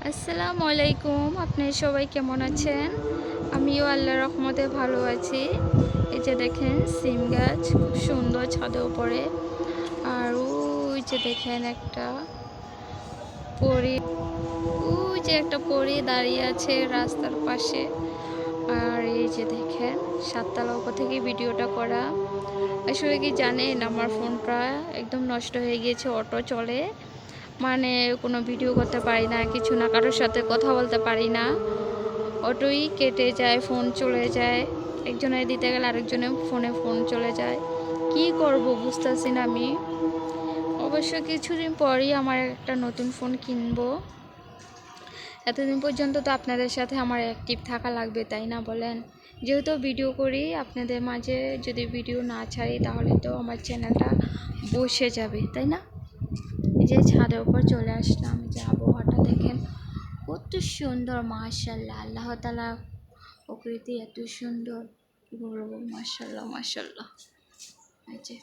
আসসালামু আলাইকুম। আপনি সবাই কেমন আছেন? আমিও আল্লাহর রহমতে ভালো আছি। এই যে দেখেন সিম গাছ খুব সুন্দর ছাদের উপরে। আর ওই যে দেখেন একটা পরী, ওই যে একটা পরী দাঁড়িয়ে আছে রাস্তার পাশে। আর এই যে দেখেন সাততলা উপর থেকে ভিডিওটা করা। আসলে কি জানেন, আমার ফোনটা একদম নষ্ট হয়ে গিয়েছে, অটো চলে, মানে কোনো ভিডিও করতে পারি না, কিছু না, কারোর সাথে কথা বলতে পারি না, অটোই কেটে যায়, ফোন চলে যায়, একজনের দিতে গেলে আরেকজনের ফোন চলে যায়। কি করব বুঝতেছি না আমি। অবশ্য কিছুদিন পরই আমার একটা নতুন ফোন কিনবো। এতদিন পর্যন্ত তো আপনাদের সাথে আমার অ্যাক্টিভ থাকা লাগবে, তাই না বলেন? যেহেতু ভিডিও করি আপনাদের মাঝে, যদি ভিডিও না ছাড়ি তাহলে তো আমার চ্যানেলটা বসে যাবে, তাই না? এই যে ছাদের উপর চলে আসলাম, যে আবহাওয়াটা দেখেন কত সুন্দর, মাশাআল্লাহ, আল্লাহ তাআলা প্রকৃতি এত সুন্দর, কি বলবো, মাশাআল্লাহ মাশাআল্লাহ। এই যে